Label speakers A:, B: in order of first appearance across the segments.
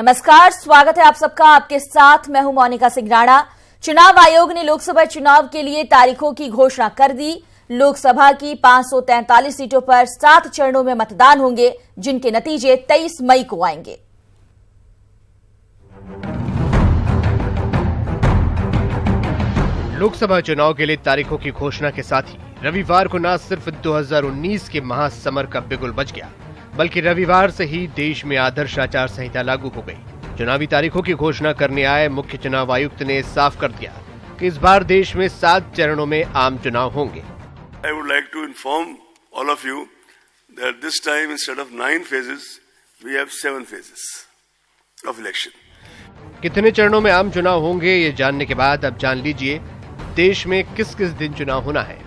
A: नमस्कार, स्वागत है आप सबका। आपके साथ मैं हूं मोनिका सिंह राणा। चुनाव आयोग ने लोकसभा चुनाव के लिए तारीखों की घोषणा कर दी। लोकसभा की 543 सीटों पर 7 चरणों में मतदान होंगे, जिनके नतीजे 23 मई को आएंगे।
B: लोकसभा चुनाव के लिए तारीखों की घोषणा के साथ ही रविवार को न सिर्फ 2019 के महासमर का बिगुल बज गया, बल्कि रविवार से ही देश में आदर्श आचार संहिता लागू हो गई। चुनावी तारीखों की घोषणा करने आए मुख्य चुनाव आयुक्त ने साफ कर दिया कि इस बार देश में 7 चरणों में आम चुनाव होंगे।
C: I would like to inform all of you that this time instead of 9 phases, we have 7 phases of election.
B: कितने चरणों में आम चुनाव होंगे ये जानने के बाद अब जान लीजिए देश में किस किस दिन चुनाव होना है।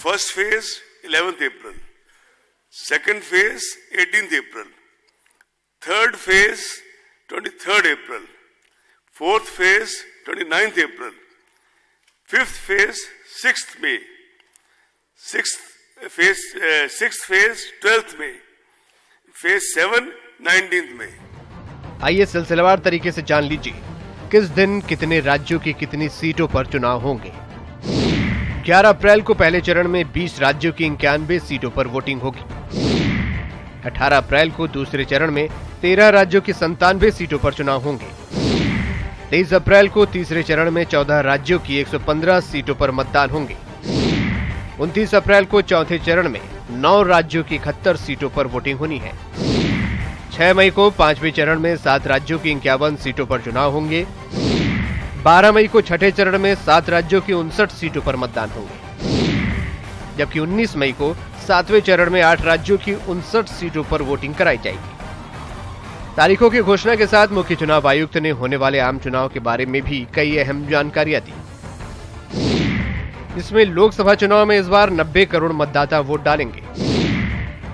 C: First phase 11th April, second phase 18th April, third phase 23rd April, fourth phase 29th April, fifth phase 6th May, sixth phase 12th May, phase 7 19th May.
B: आइए सिलसिलेवार तरीके से जान लीजिए किस दिन कितने राज्यों की कितनी सीटों पर चुनाव होंगे। 11 अप्रैल को पहले चरण में 20 राज्यों की 91 सीटों पर वोटिंग होगी। 18 अप्रैल को दूसरे चरण में 13 राज्यों की 97 सीटों पर चुनाव होंगे। 23 अप्रैल को तीसरे चरण में 14 राज्यों की 115 सीटों पर मतदान होंगे। 29 अप्रैल को चौथे चरण में 9 राज्यों की 71 सीटों पर वोटिंग होनी है। 6 मई को पांचवें चरण में 7 राज्यों की 51 सीटों पर चुनाव होंगे। 12 मई को छठे चरण में 7 राज्यों की 59 सीटों पर मतदान होंगे, जबकि 19 मई को 7वें चरण में 8 राज्यों की 59 सीटों पर वोटिंग कराई जाएगी। तारीखों की घोषणा के साथ मुख्य चुनाव आयुक्त ने होने वाले आम चुनाव के बारे में भी कई अहम जानकारियां दी। इसमें लोकसभा चुनाव में इस बार 90 करोड़ मतदाता वोट डालेंगे।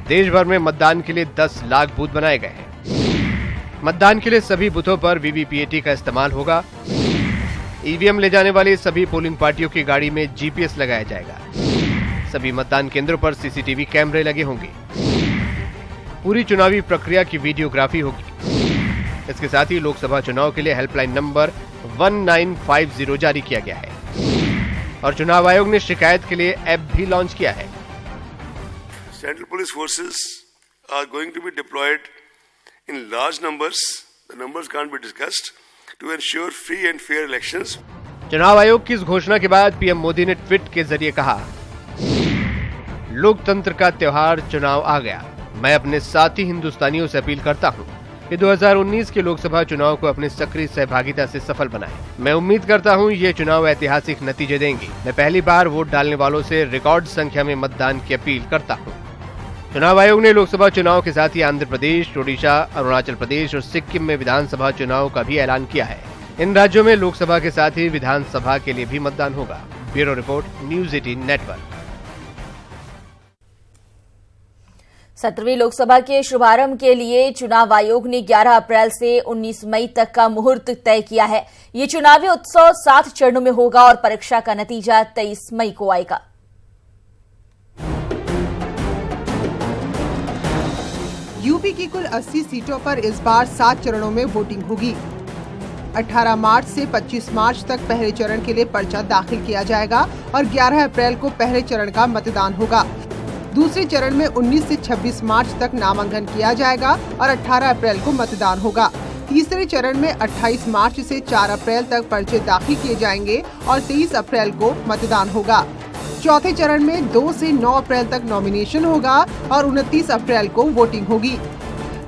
B: देश भर में मतदान के लिए 10 लाख बूथ बनाए गए हैं। मतदान के लिए सभी बूथों पर वीवीपीएटी का इस्तेमाल होगा। ईवीएम ले जाने वाली सभी पोलिंग पार्टियों की गाड़ी में जीपीएस लगाया जाएगा। सभी मतदान केंद्रों पर सीसीटीवी कैमरे लगे होंगे। पूरी चुनावी प्रक्रिया की वीडियोग्राफी होगी। इसके साथ ही लोकसभा चुनाव के लिए हेल्पलाइन नंबर 1950 जारी किया गया है और चुनाव आयोग ने शिकायत के लिए ऐप भी लॉन्च किया है।
C: Central police forces are going to be deployed in large numbers. The numbers can't be discussed to ensure free and fair elections.
B: चुनाव आयोग की इस घोषणा के बाद पीएम मोदी ने ट्वीट के जरिए कहा, लोकतंत्र का त्योहार चुनाव आ गया। मैं अपने साथी हिंदुस्तानियों से अपील करता हूं कि 2019 के लोकसभा चुनाव को अपनी सक्रिय सहभागिता से सफल बनाएं। मैं उम्मीद करता हूं ये चुनाव ऐतिहासिक नतीजे देंगे। मैं पहली बार वोट डालने वालों से रिकॉर्ड संख्या में मतदान की अपील करता हूं। चुनाव आयोग ने लोकसभा चुनाव के साथ ही आंध्र प्रदेश, ओडिशा, अरुणाचल प्रदेश और सिक्किम में विधानसभा चुनाव का भी ऐलान किया है। इन राज्यों में लोकसभा के साथ ही विधानसभा के लिए भी मतदान होगा। Bureau report, news 18 network.
A: 17वीं लोकसभा के शुभारंभ के लिए चुनाव आयोग ने 11 अप्रैल से 19 मई तक का मुहूर्त तय किया है। ये चुनावी उत्सव 7 चरणों में होगा और परीक्षा का नतीजा 23 मई को आएगा।
D: यूपी की कुल 80 सीटों पर इस बार 7 चरणों में वोटिंग होगी। 18 मार्च से 25 मार्च तक पहले चरण के लिए पर्चा दाखिल किया जाएगा और 11 अप्रैल को पहले चरण का मतदान होगा। दूसरे चरण में 19 से 26 मार्च तक नामांकन किया जाएगा और 18 अप्रैल को मतदान होगा। तीसरे चरण में 28 मार्च से 4 अप्रैल तक पर्चे दाखिल किए जाएंगे और 23 अप्रैल को मतदान होगा। चौथे चरण में 2 से 9 अप्रैल तक नॉमिनेशन होगा और 29 अप्रैल को वोटिंग होगी।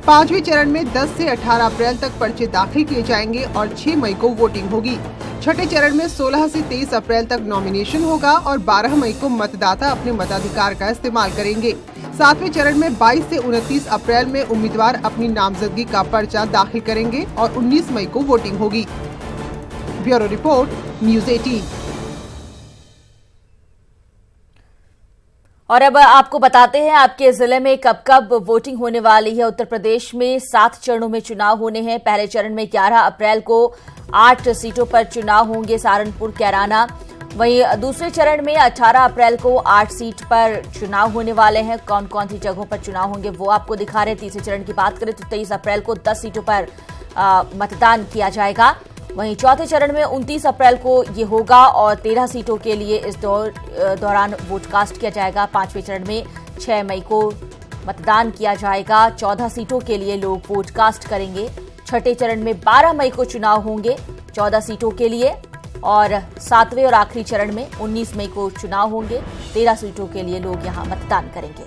D: पांचवें चरण में 10 से 18 अप्रैल तक पर्चे दाखिल किए जाएंगे और 6 मई को वोटिंग होगी। छठे चरण में 16 से 23 अप्रैल तक नॉमिनेशन होगा और 12 मई को मतदाता अपने मताधिकार का इस्तेमाल करेंगे। सातवें चरण में 22 से 29 अप्रैल में उम्मीदवार अपनी नामजदगी का पर्चा दाखिल करेंगे और 19 मई को वोटिंग होगी। Bureau report, news 18।
A: और अब आपको बताते हैं आपके जिले में कब कब वोटिंग होने वाली है। उत्तर प्रदेश में 7 चरणों में चुनाव होने हैं। पहले चरण में 11 अप्रैल को 8 सीटों पर चुनाव होंगे, सहारनपुर, कैराना। वहीं दूसरे चरण में 18 अप्रैल को 8 सीट पर चुनाव होने वाले हैं। कौन कौन सी जगहों पर चुनाव होंगे वो आपको दिखा रहे हैं। तीसरे चरण की बात करें तो 23 अप्रैल को 10 सीटों पर मतदान किया जाएगा। वहीं चौथे चरण में 29 अप्रैल को ये होगा और 13 सीटों के लिए इस दौरान वोटकास्ट किया जाएगा। पांचवें चरण में 6 मई को मतदान किया जाएगा। 14 सीटों के लिए लोग वोटकास्ट करेंगे। छठे चरण में 12 मई को चुनाव होंगे 14 सीटों के लिए और सातवें और आखिरी चरण में 19 मई को चुनाव होंगे। 13 सीटों के लिए लोग यहां मतदान करेंगे।